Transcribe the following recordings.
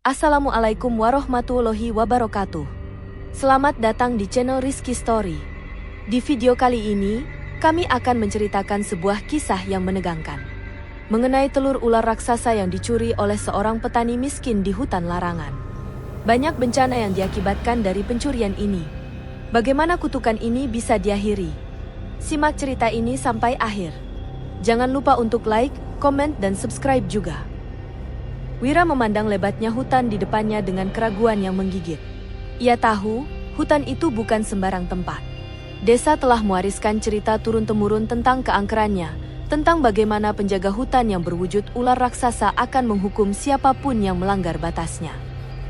Assalamualaikum warahmatullahi wabarakatuh. Selamat datang di channel Rizky Story. Di video kali ini, kami akan menceritakan sebuah kisah yang menegangkan. Mengenai telur ular raksasa yang dicuri oleh seorang petani miskin di hutan larangan. Banyak bencana yang diakibatkan dari pencurian ini. Bagaimana kutukan ini bisa diakhiri? Simak cerita ini sampai akhir. Jangan lupa untuk like, komen, dan subscribe juga. Wira memandang lebatnya hutan di depannya dengan keraguan yang menggigit. Ia tahu, hutan itu bukan sembarang tempat. Desa telah mewariskan cerita turun-temurun tentang keangkerannya, tentang bagaimana penjaga hutan yang berwujud ular raksasa akan menghukum siapapun yang melanggar batasnya.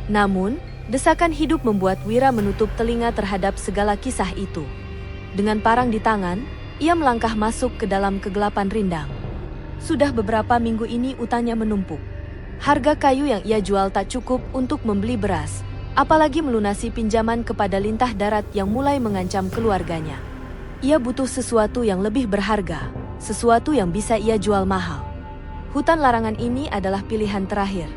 Namun, desakan hidup membuat Wira menutup telinga terhadap segala kisah itu. Dengan parang di tangan, ia melangkah masuk ke dalam kegelapan rindang. Sudah beberapa minggu ini utangnya menumpuk. Harga kayu yang ia jual tak cukup untuk membeli beras, apalagi melunasi pinjaman kepada lintah darat yang mulai mengancam keluarganya. Ia butuh sesuatu yang lebih berharga, sesuatu yang bisa ia jual mahal. Hutan larangan ini adalah pilihan terakhir.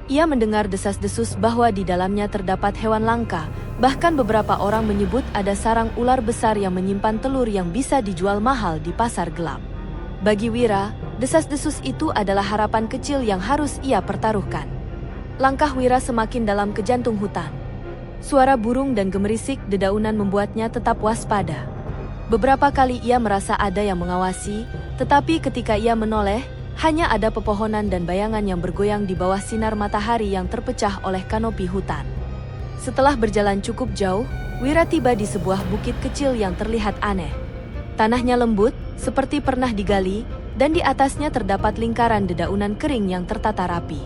Ia mendengar desas-desus bahwa di dalamnya terdapat hewan langka, bahkan beberapa orang menyebut ada sarang ular besar yang menyimpan telur yang bisa dijual mahal di pasar gelap. Bagi Wira, desas-desus itu adalah harapan kecil yang harus ia pertaruhkan. Langkah Wira semakin dalam ke jantung hutan. Suara burung dan gemerisik dedaunan membuatnya tetap waspada. Beberapa kali ia merasa ada yang mengawasi, tetapi ketika ia menoleh, hanya ada pepohonan dan bayangan yang bergoyang di bawah sinar matahari yang terpecah oleh kanopi hutan. Setelah berjalan cukup jauh, Wira tiba di sebuah bukit kecil yang terlihat aneh. Tanahnya lembut, seperti pernah digali, dan di atasnya terdapat lingkaran dedaunan kering yang tertata rapi.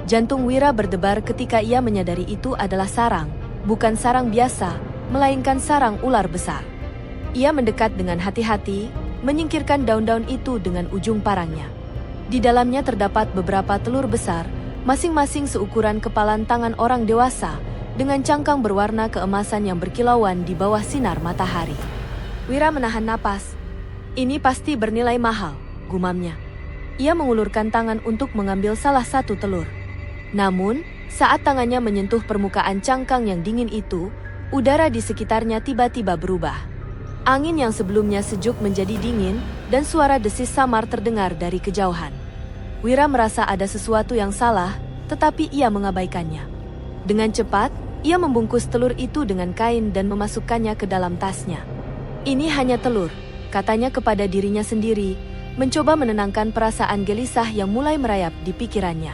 Jantung Wira berdebar ketika ia menyadari itu adalah sarang, bukan sarang biasa, melainkan sarang ular besar. Ia mendekat dengan hati-hati, menyingkirkan daun-daun itu dengan ujung parangnya. Di dalamnya terdapat beberapa telur besar, masing-masing seukuran kepalan tangan orang dewasa, dengan cangkang berwarna keemasan yang berkilauan di bawah sinar matahari. Wira menahan napas. Ini pasti bernilai mahal, gumamnya. Ia mengulurkan tangan untuk mengambil salah satu telur. Namun, saat tangannya menyentuh permukaan cangkang yang dingin itu, udara di sekitarnya tiba-tiba berubah. Angin yang sebelumnya sejuk menjadi dingin, dan suara desis samar terdengar dari kejauhan. Wira merasa ada sesuatu yang salah, tetapi ia mengabaikannya. Dengan cepat, ia membungkus telur itu dengan kain dan memasukkannya ke dalam tasnya. Ini hanya telur, katanya kepada dirinya sendiri, mencoba menenangkan perasaan gelisah yang mulai merayap di pikirannya.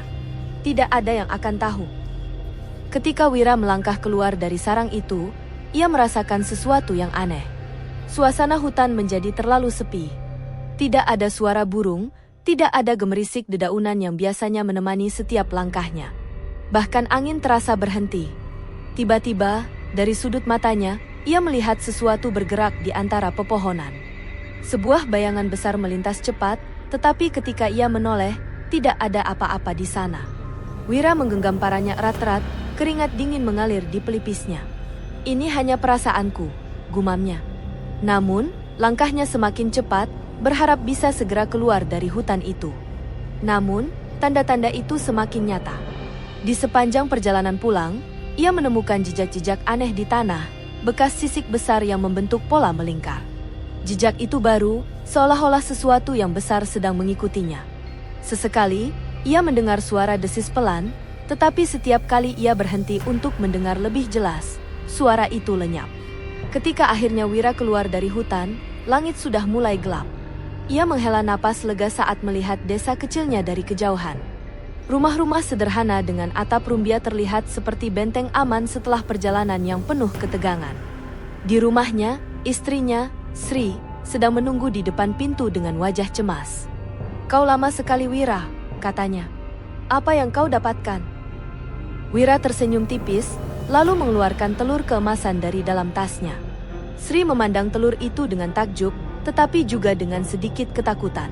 Tidak ada yang akan tahu. Ketika Wira melangkah keluar dari sarang itu, ia merasakan sesuatu yang aneh. Suasana hutan menjadi terlalu sepi. Tidak ada suara burung, tidak ada gemerisik dedaunan yang biasanya menemani setiap langkahnya. Bahkan angin terasa berhenti. Tiba-tiba, dari sudut matanya, ia melihat sesuatu bergerak di antara pepohonan. Sebuah bayangan besar melintas cepat, tetapi ketika ia menoleh, tidak ada apa-apa di sana. Wira menggenggam paranya erat-erat, keringat dingin mengalir di pelipisnya. Ini hanya perasaanku, gumamnya. Namun, langkahnya semakin cepat, berharap bisa segera keluar dari hutan itu. Namun, tanda-tanda itu semakin nyata. Di sepanjang perjalanan pulang, ia menemukan jejak-jejak aneh di tanah, bekas sisik besar yang membentuk pola melingkar. Jejak itu baru, seolah-olah sesuatu yang besar sedang mengikutinya. Sesekali, ia mendengar suara desis pelan, tetapi setiap kali ia berhenti untuk mendengar lebih jelas, suara itu lenyap. Ketika akhirnya Wira keluar dari hutan, langit sudah mulai gelap. Ia menghela napas lega saat melihat desa kecilnya dari kejauhan. Rumah-rumah sederhana dengan atap rumbia terlihat seperti benteng aman setelah perjalanan yang penuh ketegangan. Di rumahnya, istrinya, Sri, sedang menunggu di depan pintu dengan wajah cemas. "Kau lama sekali, Wira," katanya. "Apa yang kau dapatkan?" Wira tersenyum tipis, lalu mengeluarkan telur keemasan dari dalam tasnya. Sri memandang telur itu dengan takjub, tetapi juga dengan sedikit ketakutan.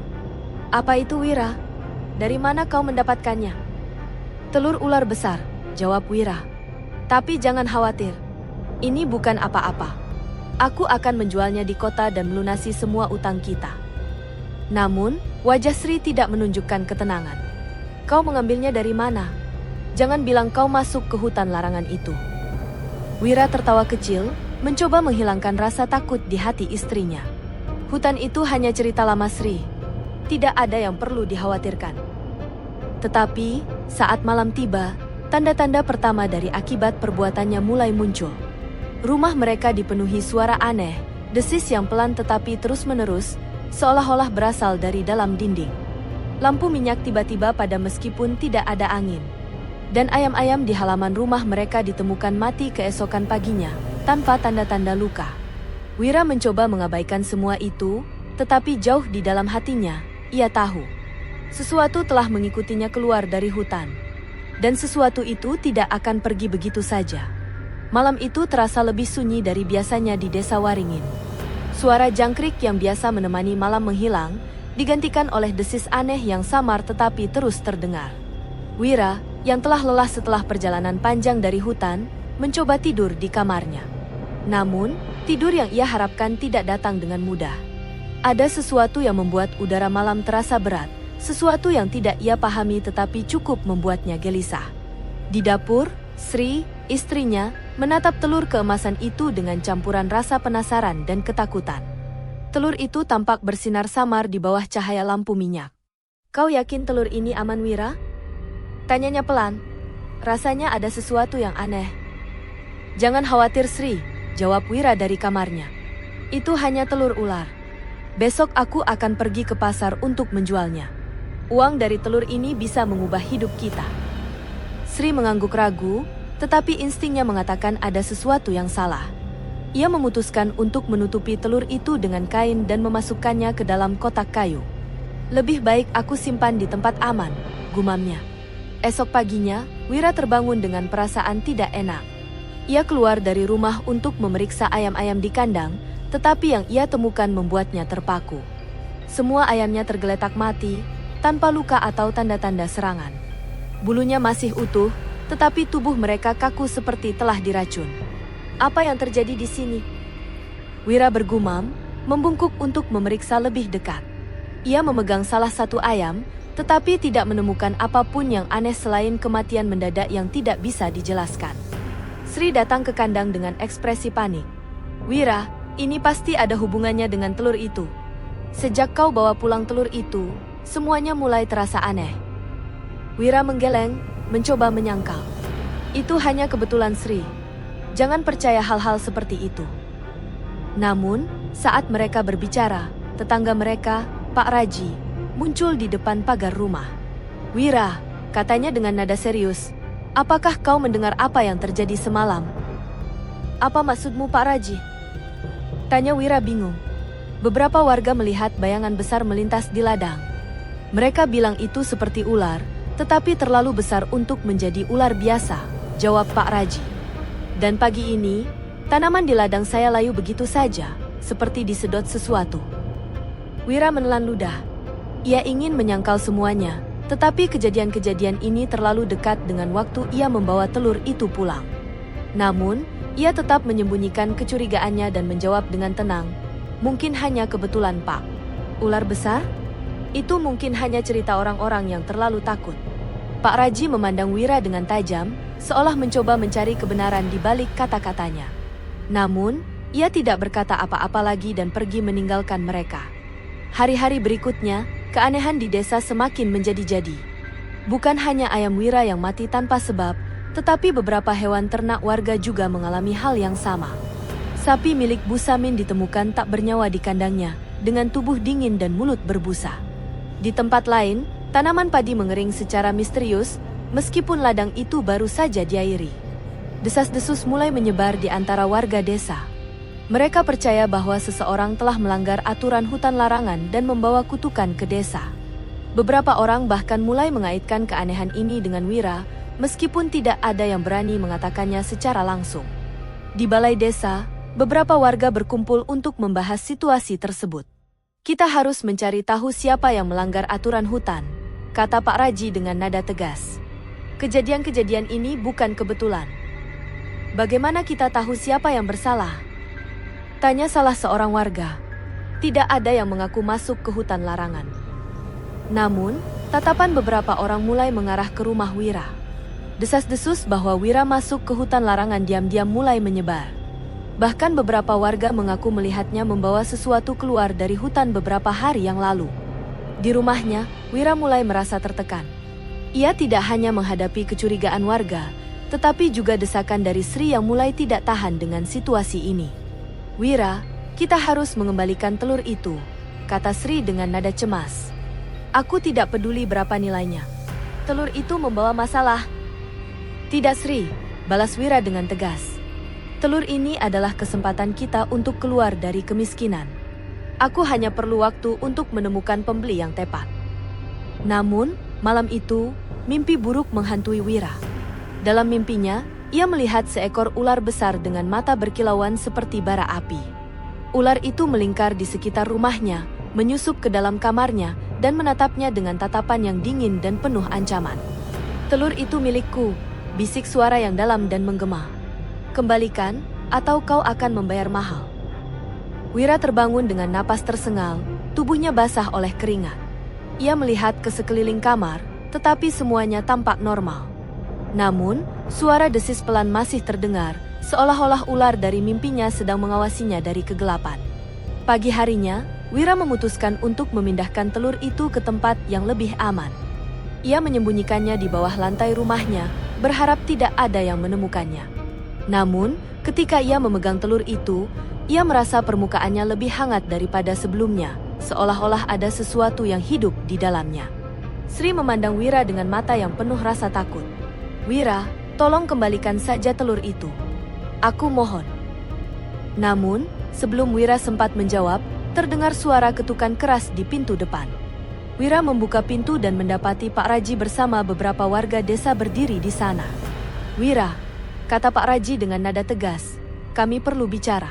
"Apa itu, Wira? Dari mana kau mendapatkannya?" "Telur ular besar," jawab Wira. "Tapi jangan khawatir. Ini bukan apa-apa. Aku akan menjualnya di kota dan melunasi semua utang kita." Namun, wajah Sri tidak menunjukkan ketenangan. "Kau mengambilnya dari mana?" Jangan bilang kau masuk ke hutan larangan itu. Wira tertawa kecil, mencoba menghilangkan rasa takut di hati istrinya. Hutan itu hanya cerita lama Sri. Tidak ada yang perlu dikhawatirkan. Tetapi, saat malam tiba, tanda-tanda pertama dari akibat perbuatannya mulai muncul. Rumah mereka dipenuhi suara aneh, desis yang pelan tetapi terus-menerus, seolah-olah berasal dari dalam dinding. Lampu minyak tiba-tiba padam meskipun tidak ada angin. Dan ayam-ayam di halaman rumah mereka ditemukan mati keesokan paginya, tanpa tanda-tanda luka. Wira mencoba mengabaikan semua itu, tetapi jauh di dalam hatinya, ia tahu. Sesuatu telah mengikutinya keluar dari hutan. Dan sesuatu itu tidak akan pergi begitu saja. Malam itu terasa lebih sunyi dari biasanya di desa Waringin. Suara jangkrik yang biasa menemani malam menghilang, digantikan oleh desis aneh yang samar tetapi terus terdengar. Wira, yang telah lelah setelah perjalanan panjang dari hutan, mencoba tidur di kamarnya. Namun, tidur yang ia harapkan tidak datang dengan mudah. Ada sesuatu yang membuat udara malam terasa berat, sesuatu yang tidak ia pahami tetapi cukup membuatnya gelisah. Di dapur, Sri, istrinya, menatap telur keemasan itu dengan campuran rasa penasaran dan ketakutan. Telur itu tampak bersinar samar di bawah cahaya lampu minyak. "Kau yakin telur ini aman, Wira?" tanyanya pelan. Rasanya ada sesuatu yang aneh. "Jangan khawatir, Sri," jawab Wira dari kamarnya. "Itu hanya telur ular. Besok aku akan pergi ke pasar untuk menjualnya. Uang dari telur ini bisa mengubah hidup kita." Sri mengangguk ragu, tetapi instingnya mengatakan ada sesuatu yang salah. Ia memutuskan untuk menutupi telur itu dengan kain dan memasukkannya ke dalam kotak kayu. "Lebih baik aku simpan di tempat aman," gumamnya. Esok paginya, Wira terbangun dengan perasaan tidak enak. Ia keluar dari rumah untuk memeriksa ayam-ayam di kandang, tetapi yang ia temukan membuatnya terpaku. Semua ayamnya tergeletak mati, tanpa luka atau tanda-tanda serangan. Bulunya masih utuh, tetapi tubuh mereka kaku seperti telah diracun. "Apa yang terjadi di sini?" Wira bergumam, membungkuk untuk memeriksa lebih dekat. Ia memegang salah satu ayam, tetapi tidak menemukan apapun yang aneh selain kematian mendadak yang tidak bisa dijelaskan. Sri datang ke kandang dengan ekspresi panik. "Wira, ini pasti ada hubungannya dengan telur itu. Sejak kau bawa pulang telur itu, semuanya mulai terasa aneh." Wira menggeleng, mencoba menyangkal. "Itu hanya kebetulan, Sri. Jangan percaya hal-hal seperti itu." Namun, saat mereka berbicara, tetangga mereka, Pak Raji, muncul di depan pagar rumah. "Wira," katanya dengan nada serius, "apakah kau mendengar apa yang terjadi semalam?" "Apa maksudmu, Pak Raji?" tanya Wira bingung. Beberapa warga melihat bayangan besar melintas di ladang. Mereka bilang itu seperti ular, tetapi terlalu besar untuk menjadi ular biasa, jawab Pak Raji. "Dan pagi ini, tanaman di ladang saya layu begitu saja, seperti disedot sesuatu." Wira menelan ludah. Ia ingin menyangkal semuanya, tetapi kejadian-kejadian ini terlalu dekat dengan waktu ia membawa telur itu pulang. Namun, ia tetap menyembunyikan kecurigaannya dan menjawab dengan tenang, "Mungkin hanya kebetulan, Pak." "Ular besar? Itu mungkin hanya cerita orang-orang yang terlalu takut." Pak Raji memandang Wira dengan tajam, seolah mencoba mencari kebenaran di balik kata-katanya. Namun, ia tidak berkata apa-apa lagi dan pergi meninggalkan mereka. Hari-hari berikutnya, keanehan di desa semakin menjadi-jadi. Bukan hanya ayam Wira yang mati tanpa sebab, tetapi beberapa hewan ternak warga juga mengalami hal yang sama. Sapi milik Bu Samin ditemukan tak bernyawa di kandangnya, dengan tubuh dingin dan mulut berbusa. Di tempat lain, tanaman padi mengering secara misterius, meskipun ladang itu baru saja diairi. Desas-desus mulai menyebar di antara warga desa. Mereka percaya bahwa seseorang telah melanggar aturan hutan larangan dan membawa kutukan ke desa. Beberapa orang bahkan mulai mengaitkan keanehan ini dengan Wira, meskipun tidak ada yang berani mengatakannya secara langsung. Di balai desa, beberapa warga berkumpul untuk membahas situasi tersebut. "Kita harus mencari tahu siapa yang melanggar aturan hutan," kata Pak Raji dengan nada tegas. "Kejadian-kejadian ini bukan kebetulan." "Bagaimana kita tahu siapa yang bersalah?" tanya salah seorang warga. Tidak ada yang mengaku masuk ke hutan larangan. Namun, tatapan beberapa orang mulai mengarah ke rumah Wira. Desas-desus bahwa Wira masuk ke hutan larangan diam-diam mulai menyebar. Bahkan beberapa warga mengaku melihatnya membawa sesuatu keluar dari hutan beberapa hari yang lalu. Di rumahnya, Wira mulai merasa tertekan. Ia tidak hanya menghadapi kecurigaan warga, tetapi juga desakan dari Sri yang mulai tidak tahan dengan situasi ini. "Wira, kita harus mengembalikan telur itu," kata Sri dengan nada cemas. "Aku tidak peduli berapa nilainya. Telur itu membawa masalah." "Tidak, Sri," balas Wira dengan tegas. "Telur ini adalah kesempatan kita untuk keluar dari kemiskinan. Aku hanya perlu waktu untuk menemukan pembeli yang tepat." Namun, malam itu, mimpi buruk menghantui Wira. Dalam mimpinya, ia melihat seekor ular besar dengan mata berkilauan seperti bara api. Ular itu melingkar di sekitar rumahnya, menyusup ke dalam kamarnya, dan menatapnya dengan tatapan yang dingin dan penuh ancaman. "Telur itu milikku," bisik suara yang dalam dan menggema. "Kembalikan, atau kau akan membayar mahal." Wira terbangun dengan napas tersengal, tubuhnya basah oleh keringat. Ia melihat ke sekeliling kamar, tetapi semuanya tampak normal. Namun, suara desis pelan masih terdengar, seolah-olah ular dari mimpinya sedang mengawasinya dari kegelapan. Pagi harinya, Wira memutuskan untuk memindahkan telur itu ke tempat yang lebih aman. Ia menyembunyikannya di bawah lantai rumahnya, berharap tidak ada yang menemukannya. Namun, ketika ia memegang telur itu, ia merasa permukaannya lebih hangat daripada sebelumnya, seolah-olah ada sesuatu yang hidup di dalamnya. Sri memandang Wira dengan mata yang penuh rasa takut. "Wira, tolong kembalikan saja telur itu. Aku mohon." Namun, sebelum Wira sempat menjawab, terdengar suara ketukan keras di pintu depan. Wira membuka pintu dan mendapati Pak Raji bersama beberapa warga desa berdiri di sana. "Wira," kata Pak Raji dengan nada tegas, "kami perlu bicara."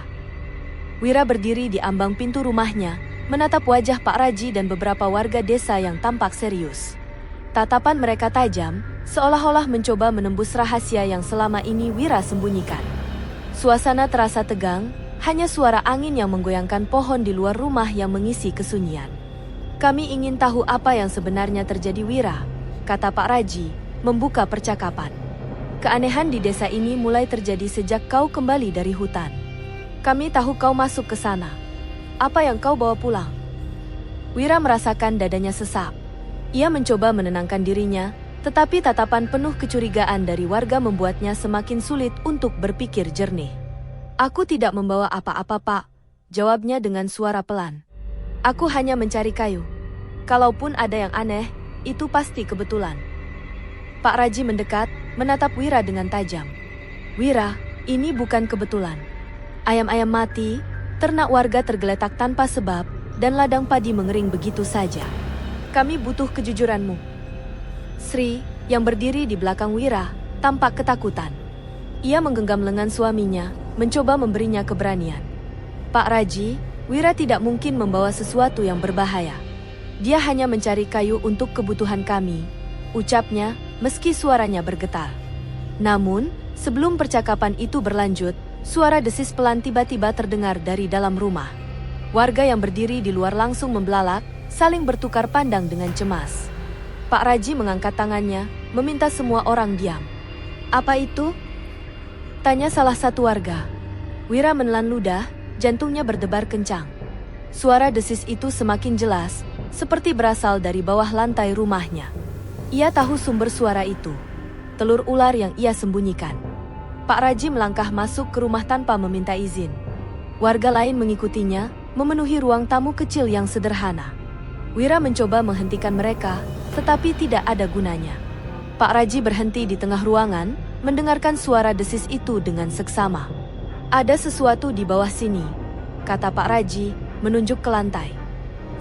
Wira berdiri di ambang pintu rumahnya, menatap wajah Pak Raji dan beberapa warga desa yang tampak serius. Tatapan mereka tajam, seolah-olah mencoba menembus rahasia yang selama ini Wira sembunyikan. Suasana terasa tegang, hanya suara angin yang menggoyangkan pohon di luar rumah yang mengisi kesunyian. "Kami ingin tahu apa yang sebenarnya terjadi, Wira," kata Pak Raji, membuka percakapan. "Keanehan di desa ini mulai terjadi sejak kau kembali dari hutan. Kami tahu kau masuk ke sana. Apa yang kau bawa pulang?" Wira merasakan dadanya sesak. Ia mencoba menenangkan dirinya, tetapi tatapan penuh kecurigaan dari warga membuatnya semakin sulit untuk berpikir jernih. "Aku tidak membawa apa-apa, Pak," jawabnya dengan suara pelan. "Aku hanya mencari kayu. Kalaupun ada yang aneh, itu pasti kebetulan." Pak Raji mendekat, menatap Wira dengan tajam. "Wira, ini bukan kebetulan. Ayam-ayam mati, ternak warga tergeletak tanpa sebab, dan ladang padi mengering begitu saja. Kami butuh kejujuranmu." Sri, yang berdiri di belakang Wira, tampak ketakutan. Ia menggenggam lengan suaminya, mencoba memberinya keberanian. "Pak Raji, Wira tidak mungkin membawa sesuatu yang berbahaya. Dia hanya mencari kayu untuk kebutuhan kami," ucapnya, meski suaranya bergetar. Namun, sebelum percakapan itu berlanjut, suara desis pelan tiba-tiba terdengar dari dalam rumah. Warga yang berdiri di luar langsung membelalak, saling bertukar pandang dengan cemas. Pak Raji mengangkat tangannya, meminta semua orang diam. "Apa itu?" tanya salah satu warga. Wira menelan ludah, jantungnya berdebar kencang. Suara desis itu semakin jelas, seperti berasal dari bawah lantai rumahnya. Ia tahu sumber suara itu. Telur ular yang ia sembunyikan. Pak Raji melangkah masuk ke rumah tanpa meminta izin. Warga lain mengikutinya, memenuhi ruang tamu kecil yang sederhana. Wira mencoba menghentikan mereka, tetapi tidak ada gunanya. Pak Raji berhenti di tengah ruangan, mendengarkan suara desis itu dengan seksama. "Ada sesuatu di bawah sini," kata Pak Raji, menunjuk ke lantai.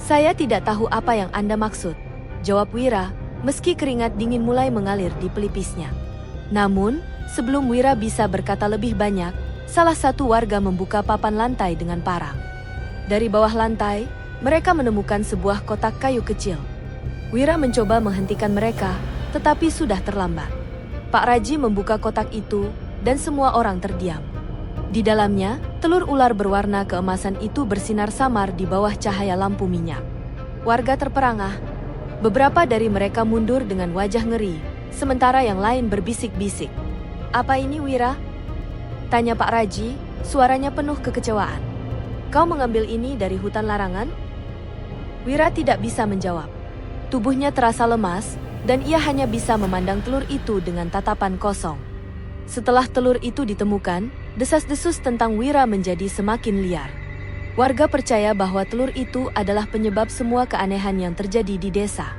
"Saya tidak tahu apa yang Anda maksud," jawab Wira, meski keringat dingin mulai mengalir di pelipisnya. Namun, sebelum Wira bisa berkata lebih banyak, salah satu warga membuka papan lantai dengan parang. Dari bawah lantai, mereka menemukan sebuah kotak kayu kecil. Wira mencoba menghentikan mereka, tetapi sudah terlambat. Pak Raji membuka kotak itu, dan semua orang terdiam. Di dalamnya, telur ular berwarna keemasan itu bersinar samar di bawah cahaya lampu minyak. Warga terperangah. Beberapa dari mereka mundur dengan wajah ngeri, sementara yang lain berbisik-bisik. "Apa ini, Wira?" tanya Pak Raji, suaranya penuh kekecewaan. "Kau mengambil ini dari hutan larangan?" Wira tidak bisa menjawab. Tubuhnya terasa lemas, dan ia hanya bisa memandang telur itu dengan tatapan kosong. Setelah telur itu ditemukan, desas-desus tentang Wira menjadi semakin liar. Warga percaya bahwa telur itu adalah penyebab semua keanehan yang terjadi di desa.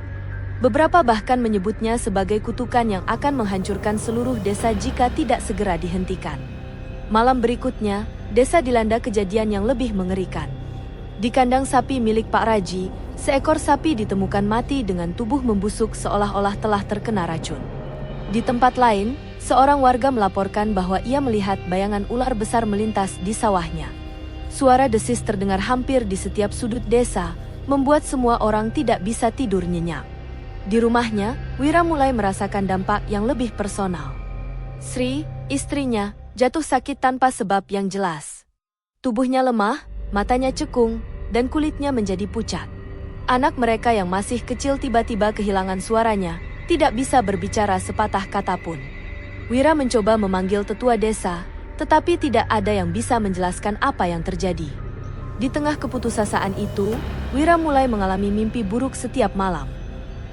Beberapa bahkan menyebutnya sebagai kutukan yang akan menghancurkan seluruh desa jika tidak segera dihentikan. Malam berikutnya, desa dilanda kejadian yang lebih mengerikan. Di kandang sapi milik Pak Raji, seekor sapi ditemukan mati dengan tubuh membusuk seolah-olah telah terkena racun. Di tempat lain, seorang warga melaporkan bahwa ia melihat bayangan ular besar melintas di sawahnya. Suara desis terdengar hampir di setiap sudut desa, membuat semua orang tidak bisa tidur nyenyak. Di rumahnya, Wira mulai merasakan dampak yang lebih personal. Sri, istrinya, jatuh sakit tanpa sebab yang jelas. Tubuhnya lemah, matanya cekung, dan kulitnya menjadi pucat. Anak mereka yang masih kecil tiba-tiba kehilangan suaranya, tidak bisa berbicara sepatah kata pun. Wira mencoba memanggil tetua desa, tetapi tidak ada yang bisa menjelaskan apa yang terjadi. Di tengah keputusasaan itu, Wira mulai mengalami mimpi buruk setiap malam.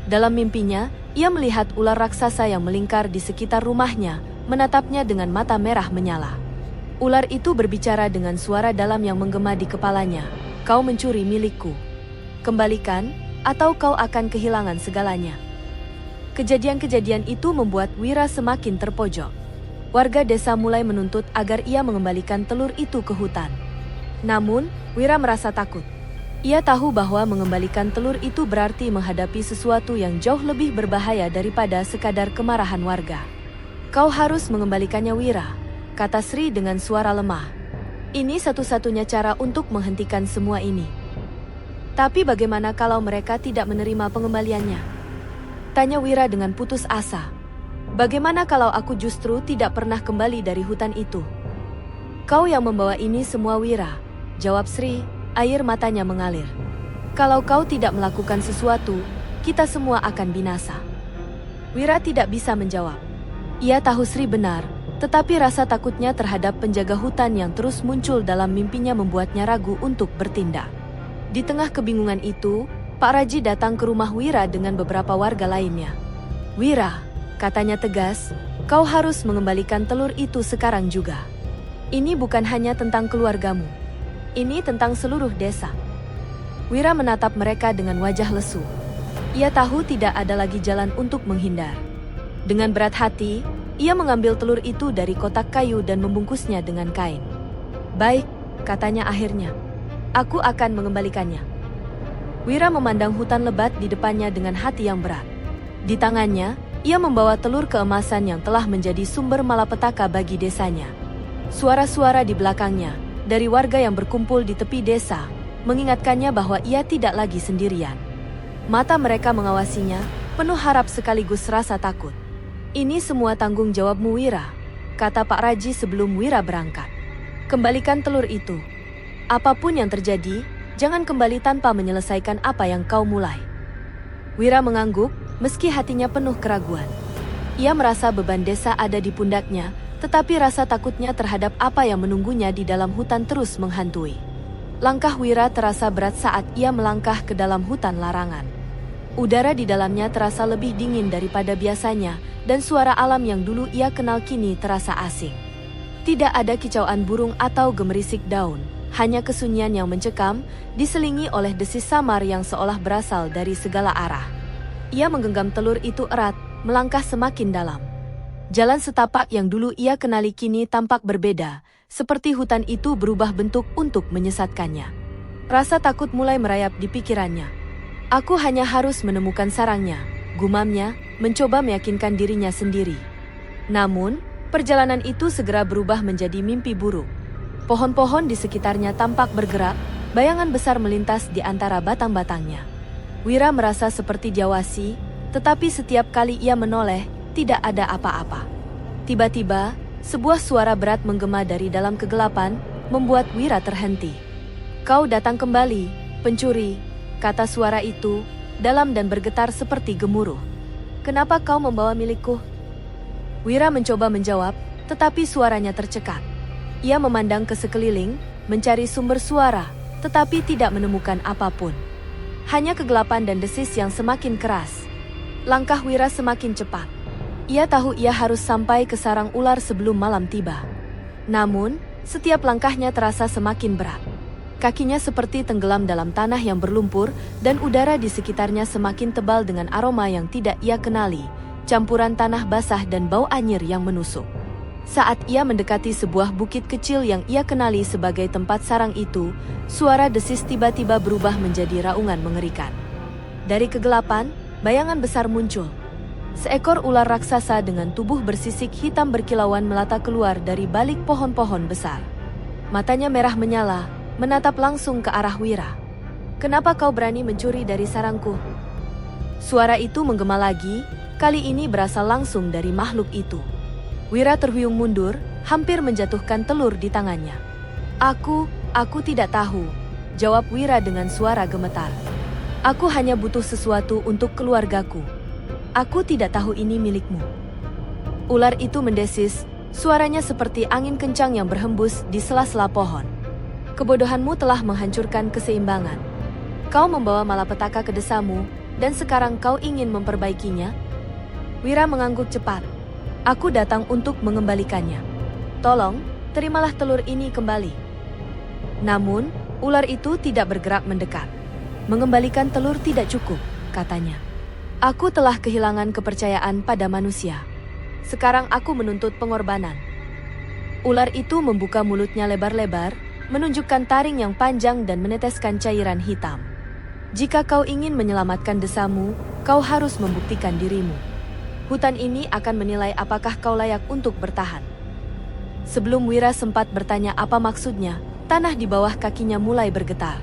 Dalam mimpinya, ia melihat ular raksasa yang melingkar di sekitar rumahnya, menatapnya dengan mata merah menyala. Ular itu berbicara dengan suara dalam yang menggema di kepalanya, "Kau mencuri milikku. Kembalikan, atau kau akan kehilangan segalanya." Kejadian-kejadian itu membuat Wira semakin terpojok. Warga desa mulai menuntut agar ia mengembalikan telur itu ke hutan. Namun, Wira merasa takut. Ia tahu bahwa mengembalikan telur itu berarti menghadapi sesuatu yang jauh lebih berbahaya daripada sekadar kemarahan warga. "Kau harus mengembalikannya, Wira," kata Sri dengan suara lemah. "Ini satu-satunya cara untuk menghentikan semua ini." "Tapi bagaimana kalau mereka tidak menerima pengembaliannya?" tanya Wira dengan putus asa. "Bagaimana kalau aku justru tidak pernah kembali dari hutan itu?" "Kau yang membawa ini semua, Wira," jawab Sri, air matanya mengalir. "Kalau kau tidak melakukan sesuatu, kita semua akan binasa." Wira tidak bisa menjawab. Ia tahu Sri benar, tetapi rasa takutnya terhadap penjaga hutan yang terus muncul dalam mimpinya membuatnya ragu untuk bertindak. Di tengah kebingungan itu, Pak Raji datang ke rumah Wira dengan beberapa warga lainnya. "Wira," katanya tegas, "kau harus mengembalikan telur itu sekarang juga. Ini bukan hanya tentang keluargamu. Ini tentang seluruh desa." Wira menatap mereka dengan wajah lesu. Ia tahu tidak ada lagi jalan untuk menghindar. Dengan berat hati, ia mengambil telur itu dari kotak kayu dan membungkusnya dengan kain. "Baik," katanya akhirnya. "Aku akan mengembalikannya." Wira memandang hutan lebat di depannya dengan hati yang berat. Di tangannya, ia membawa telur keemasan yang telah menjadi sumber malapetaka bagi desanya. Suara-suara di belakangnya, dari warga yang berkumpul di tepi desa, mengingatkannya bahwa ia tidak lagi sendirian. Mata mereka mengawasinya, penuh harap sekaligus rasa takut. "Ini semua tanggung jawabmu, Wira," kata Pak Raji sebelum Wira berangkat. "Kembalikan telur itu. Apapun yang terjadi, jangan kembali tanpa menyelesaikan apa yang kau mulai." Wira mengangguk, meski hatinya penuh keraguan. Ia merasa beban desa ada di pundaknya, tetapi rasa takutnya terhadap apa yang menunggunya di dalam hutan terus menghantui. Langkah Wira terasa berat saat ia melangkah ke dalam hutan larangan. Udara di dalamnya terasa lebih dingin daripada biasanya, dan suara alam yang dulu ia kenal kini terasa asing. Tidak ada kicauan burung atau gemerisik daun, hanya kesunyian yang mencekam, diselingi oleh desis samar yang seolah berasal dari segala arah. Ia menggenggam telur itu erat, melangkah semakin dalam. Jalan setapak yang dulu ia kenali kini tampak berbeda, seperti hutan itu berubah bentuk untuk menyesatkannya. Rasa takut mulai merayap di pikirannya. "Aku hanya harus menemukan sarangnya," gumamnya, mencoba meyakinkan dirinya sendiri. Namun, perjalanan itu segera berubah menjadi mimpi buruk. Pohon-pohon di sekitarnya tampak bergerak, bayangan besar melintas di antara batang-batangnya. Wira merasa seperti diawasi, tetapi setiap kali ia menoleh, tidak ada apa-apa. Tiba-tiba, sebuah suara berat menggema dari dalam kegelapan, membuat Wira terhenti. "Kau datang kembali, pencuri," kata suara itu, dalam dan bergetar seperti gemuruh. Kenapa kau membawa milikku? Wira mencoba menjawab, tetapi suaranya tercekat. Ia memandang ke sekeliling, mencari sumber suara, tetapi tidak menemukan apapun. Hanya kegelapan dan desis yang semakin keras. Langkah Wira semakin cepat. Ia tahu ia harus sampai ke sarang ular sebelum malam tiba. Namun, setiap langkahnya terasa semakin berat. Kakinya seperti tenggelam dalam tanah yang berlumpur, dan udara di sekitarnya semakin tebal dengan aroma yang tidak ia kenali, campuran tanah basah dan bau anyir yang menusuk. Saat ia mendekati sebuah bukit kecil yang ia kenali sebagai tempat sarang itu, suara desis tiba-tiba berubah menjadi raungan mengerikan. Dari kegelapan, bayangan besar muncul. Seekor ular raksasa dengan tubuh bersisik hitam berkilauan melata keluar dari balik pohon-pohon besar. Matanya merah menyala, menatap langsung ke arah Wira. Kenapa kau berani mencuri dari sarangku? Suara itu menggema lagi, kali ini berasal langsung dari makhluk itu. Wira terhuyung mundur, hampir menjatuhkan telur di tangannya. Aku tidak tahu, jawab Wira dengan suara gemetar. Aku hanya butuh sesuatu untuk keluargaku. Aku tidak tahu ini milikmu. Ular itu mendesis, suaranya seperti angin kencang yang berhembus di sela-sela pohon. Kebodohanmu telah menghancurkan keseimbangan. Kau membawa malapetaka ke desamu, dan sekarang kau ingin memperbaikinya? Wira mengangguk cepat. Aku datang untuk mengembalikannya. Tolong, terimalah telur ini kembali. Namun, ular itu tidak bergerak mendekat. Mengembalikan telur tidak cukup, katanya. Aku telah kehilangan kepercayaan pada manusia. Sekarang aku menuntut pengorbanan. Ular itu membuka mulutnya lebar-lebar, menunjukkan taring yang panjang dan meneteskan cairan hitam. Jika kau ingin menyelamatkan desamu, kau harus membuktikan dirimu. Hutan ini akan menilai apakah kau layak untuk bertahan. Sebelum Wira sempat bertanya apa maksudnya, tanah di bawah kakinya mulai bergetar.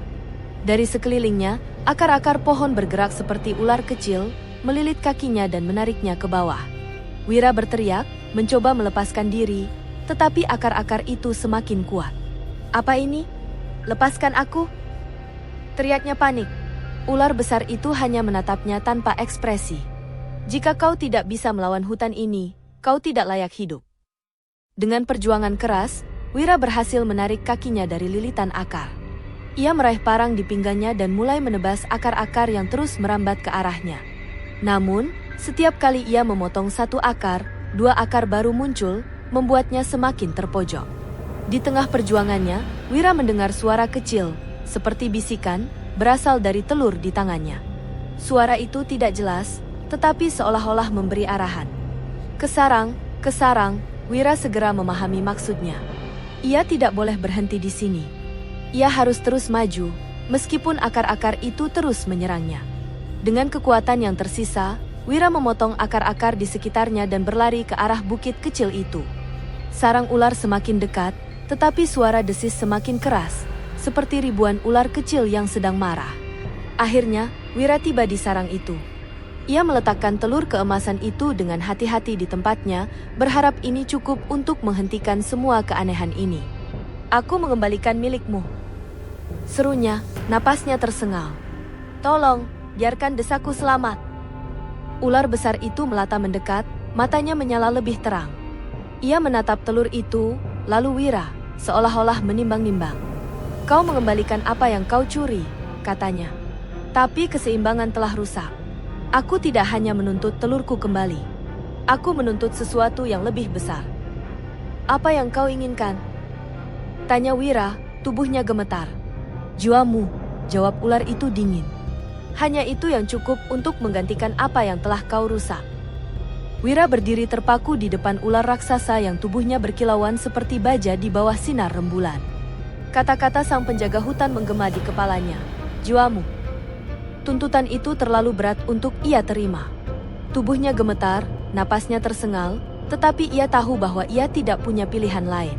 Dari sekelilingnya, akar-akar pohon bergerak seperti ular kecil, melilit kakinya dan menariknya ke bawah. Wira berteriak, mencoba melepaskan diri, tetapi akar-akar itu semakin kuat. Apa ini? Lepaskan aku! Teriaknya panik. Ular besar itu hanya menatapnya tanpa ekspresi. Jika kau tidak bisa melawan hutan ini, kau tidak layak hidup. Dengan perjuangan keras, Wira berhasil menarik kakinya dari lilitan akar. Ia meraih parang di pinggangnya dan mulai menebas akar-akar yang terus merambat ke arahnya. Namun, setiap kali ia memotong satu akar, dua akar baru muncul, membuatnya semakin terpojok. Di tengah perjuangannya, Wira mendengar suara kecil, seperti bisikan, berasal dari telur di tangannya. Suara itu tidak jelas, tetapi seolah-olah memberi arahan. Ke sarang, Wira segera memahami maksudnya. Ia tidak boleh berhenti di sini. Ia harus terus maju, meskipun akar-akar itu terus menyerangnya. Dengan kekuatan yang tersisa, Wira memotong akar-akar di sekitarnya dan berlari ke arah bukit kecil itu. Sarang ular semakin dekat, tetapi suara desis semakin keras, seperti ribuan ular kecil yang sedang marah. Akhirnya, Wira tiba di sarang itu. Ia meletakkan telur keemasan itu dengan hati-hati di tempatnya, berharap ini cukup untuk menghentikan semua keanehan ini. Aku mengembalikan milikmu. Serunya, napasnya tersengal. Tolong, biarkan desaku selamat. Ular besar itu melata mendekat, matanya menyala lebih terang. Ia menatap telur itu, lalu Wira, seolah-olah menimbang-nimbang. Kau mengembalikan apa yang kau curi, katanya. Tapi keseimbangan telah rusak. Aku tidak hanya menuntut telurku kembali. Aku menuntut sesuatu yang lebih besar. Apa yang kau inginkan? Tanya Wira, tubuhnya gemetar. Jiwamu, jawab ular itu dingin. Hanya itu yang cukup untuk menggantikan apa yang telah kau rusak. Wira berdiri terpaku di depan ular raksasa yang tubuhnya berkilauan seperti baja di bawah sinar rembulan. Kata-kata sang penjaga hutan menggema di kepalanya. Jiwamu. Tuntutan itu terlalu berat untuk ia terima. Tubuhnya gemetar, napasnya tersengal, tetapi ia tahu bahwa ia tidak punya pilihan lain.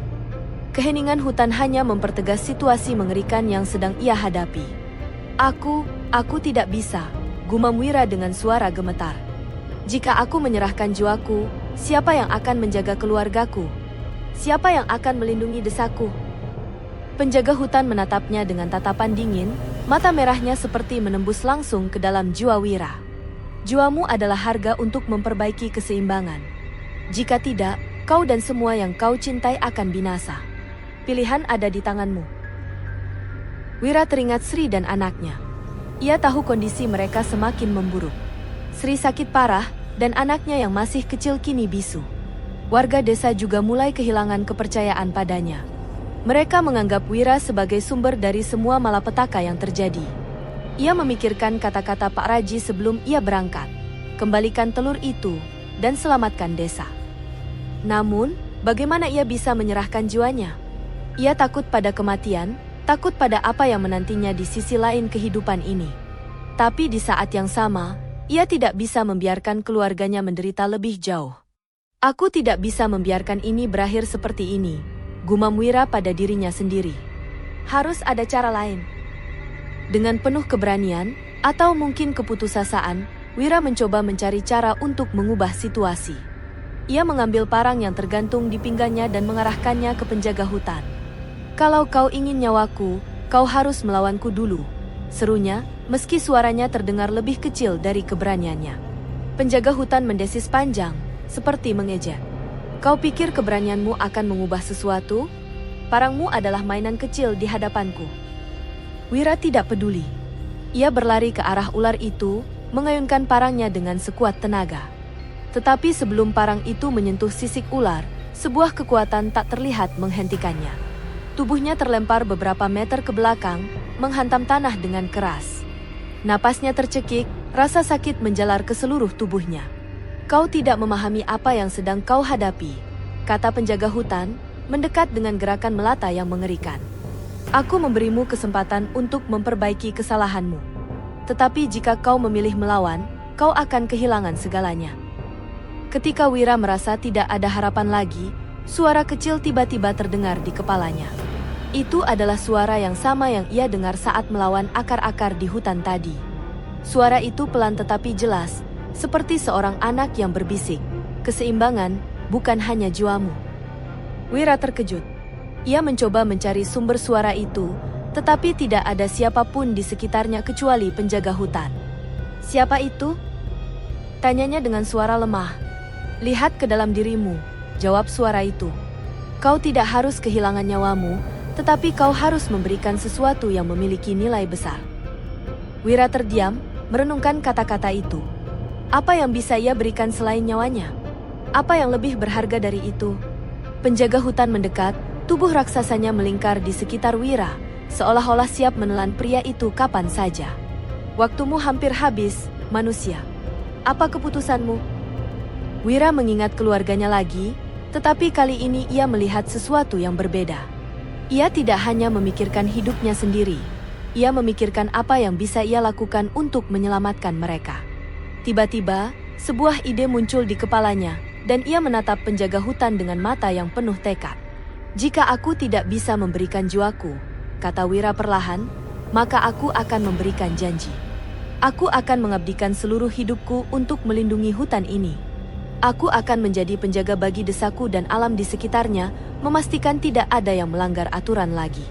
Keheningan hutan hanya mempertegas situasi mengerikan yang sedang ia hadapi. Aku tidak bisa, gumam Wira dengan suara gemetar. Jika aku menyerahkan jiwaku, siapa yang akan menjaga keluargaku? Siapa yang akan melindungi desaku? Penjaga hutan menatapnya dengan tatapan dingin, mata merahnya seperti menembus langsung ke dalam jiwa Wira. Juamu adalah harga untuk memperbaiki keseimbangan. Jika tidak, kau dan semua yang kau cintai akan binasa. Pilihan ada di tanganmu. Wira teringat Sri dan anaknya. Ia tahu kondisi mereka semakin memburuk. Sri sakit parah, dan anaknya yang masih kecil kini bisu. Warga desa juga mulai kehilangan kepercayaan padanya. Mereka menganggap Wira sebagai sumber dari semua malapetaka yang terjadi. Ia memikirkan kata-kata Pak Raji sebelum ia berangkat. Kembalikan telur itu, dan selamatkan desa. Namun, bagaimana ia bisa menyerahkan jiwanya? Ia takut pada kematian, takut pada apa yang menantinya di sisi lain kehidupan ini. Tapi di saat yang sama, ia tidak bisa membiarkan keluarganya menderita lebih jauh. Aku tidak bisa membiarkan ini berakhir seperti ini, gumam Wira pada dirinya sendiri. Harus ada cara lain. Dengan penuh keberanian, atau mungkin keputusasaan, Wira mencoba mencari cara untuk mengubah situasi. Ia mengambil parang yang tergantung di pinggangnya dan mengarahkannya ke penjaga hutan. Kalau kau ingin nyawaku, kau harus melawanku dulu, serunya, meski suaranya terdengar lebih kecil dari keberaniannya. Penjaga hutan mendesis panjang, seperti mengejek. Kau pikir keberanianmu akan mengubah sesuatu? Parangmu adalah mainan kecil di hadapanku. Wira tidak peduli. Ia berlari ke arah ular itu, mengayunkan parangnya dengan sekuat tenaga. Tetapi sebelum parang itu menyentuh sisik ular, sebuah kekuatan tak terlihat menghentikannya. Tubuhnya terlempar beberapa meter ke belakang, menghantam tanah dengan keras. Napasnya tercekik, rasa sakit menjalar ke seluruh tubuhnya. Kau tidak memahami apa yang sedang kau hadapi, kata penjaga hutan, mendekat dengan gerakan melata yang mengerikan. Aku memberimu kesempatan untuk memperbaiki kesalahanmu. Tetapi jika kau memilih melawan, kau akan kehilangan segalanya. Ketika Wira merasa tidak ada harapan lagi, suara kecil tiba-tiba terdengar di kepalanya. Itu adalah suara yang sama yang ia dengar saat melawan akar-akar di hutan tadi. Suara itu pelan tetapi jelas, seperti seorang anak yang berbisik, "Keseimbangan, bukan hanya jiwamu." Wira terkejut. Ia mencoba mencari sumber suara itu, tetapi tidak ada siapapun di sekitarnya kecuali penjaga hutan. "Siapa itu?" tanyanya dengan suara lemah. "Lihat ke dalam dirimu," jawab suara itu. "Kau tidak harus kehilangan nyawamu, tetapi kau harus memberikan sesuatu yang memiliki nilai besar." Wira terdiam, merenungkan kata-kata itu. Apa yang bisa ia berikan selain nyawanya? Apa yang lebih berharga dari itu? Penjaga hutan mendekat, tubuh raksasanya melingkar di sekitar Wira, seolah-olah siap menelan pria itu kapan saja. "Waktumu hampir habis, manusia. Apa keputusanmu?" Wira mengingat keluarganya lagi, tetapi kali ini ia melihat sesuatu yang berbeda. Ia tidak hanya memikirkan hidupnya sendiri, ia memikirkan apa yang bisa ia lakukan untuk menyelamatkan mereka. Tiba-tiba, sebuah ide muncul di kepalanya, dan ia menatap penjaga hutan dengan mata yang penuh tekad. "Jika aku tidak bisa memberikan jiwaku," kata Wira perlahan, "maka aku akan memberikan janji. Aku akan mengabdikan seluruh hidupku untuk melindungi hutan ini. Aku akan menjadi penjaga bagi desaku dan alam di sekitarnya, memastikan tidak ada yang melanggar aturan lagi."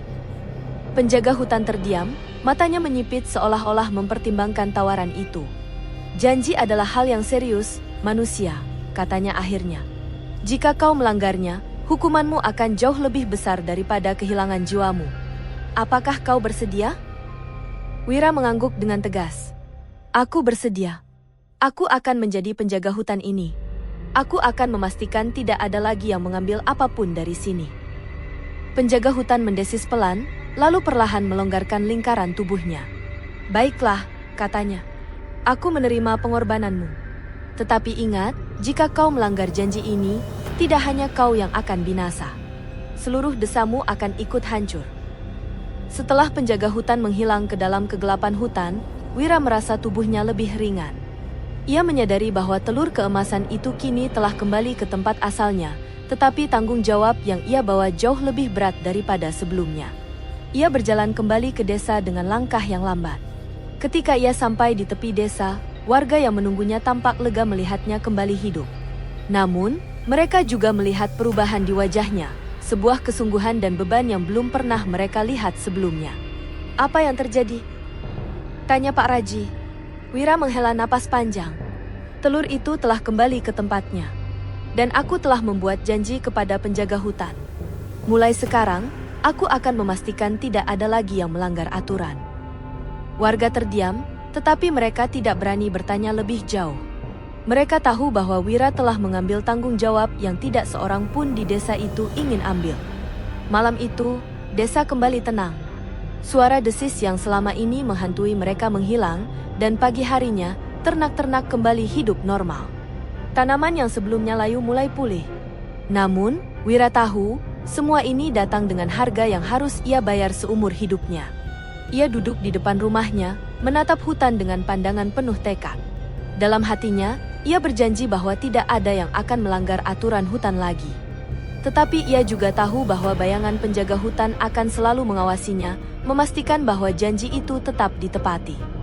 Penjaga hutan terdiam, matanya menyipit seolah-olah mempertimbangkan tawaran itu. "Janji adalah hal yang serius, manusia," katanya akhirnya. "Jika kau melanggarnya, hukumanmu akan jauh lebih besar daripada kehilangan jiwamu. Apakah kau bersedia?" Wira mengangguk dengan tegas. "Aku bersedia. Aku akan menjadi penjaga hutan ini. Aku akan memastikan tidak ada lagi yang mengambil apapun dari sini." Penjaga hutan mendesis pelan, lalu perlahan melonggarkan lingkaran tubuhnya. "Baiklah," katanya. "Aku menerima pengorbananmu. Tetapi ingat, jika kau melanggar janji ini, tidak hanya kau yang akan binasa. Seluruh desamu akan ikut hancur." Setelah penjaga hutan menghilang ke dalam kegelapan hutan, Wira merasa tubuhnya lebih ringan. Ia menyadari bahwa telur keemasan itu kini telah kembali ke tempat asalnya, tetapi tanggung jawab yang ia bawa jauh lebih berat daripada sebelumnya. Ia berjalan kembali ke desa dengan langkah yang lambat. Ketika ia sampai di tepi desa, warga yang menunggunya tampak lega melihatnya kembali hidup. Namun, mereka juga melihat perubahan di wajahnya, sebuah kesungguhan dan beban yang belum pernah mereka lihat sebelumnya. "Apa yang terjadi?" tanya Pak Raji. Wira menghela napas panjang. Telur itu telah kembali ke tempatnya. Dan aku telah membuat janji kepada penjaga hutan. Mulai sekarang, aku akan memastikan tidak ada lagi yang melanggar aturan. Warga terdiam, tetapi mereka tidak berani bertanya lebih jauh. Mereka tahu bahwa Wira telah mengambil tanggung jawab yang tidak seorang pun di desa itu ingin ambil. Malam itu, desa kembali tenang. Suara desis yang selama ini menghantui mereka menghilang, dan pagi harinya, ternak-ternak kembali hidup normal. Tanaman yang sebelumnya layu mulai pulih. Namun, Wira tahu, semua ini datang dengan harga yang harus ia bayar seumur hidupnya. Ia duduk di depan rumahnya, menatap hutan dengan pandangan penuh tekad. Dalam hatinya, ia berjanji bahwa tidak ada yang akan melanggar aturan hutan lagi. Tetapi ia juga tahu bahwa bayangan penjaga hutan akan selalu mengawasinya, memastikan bahwa janji itu tetap ditepati.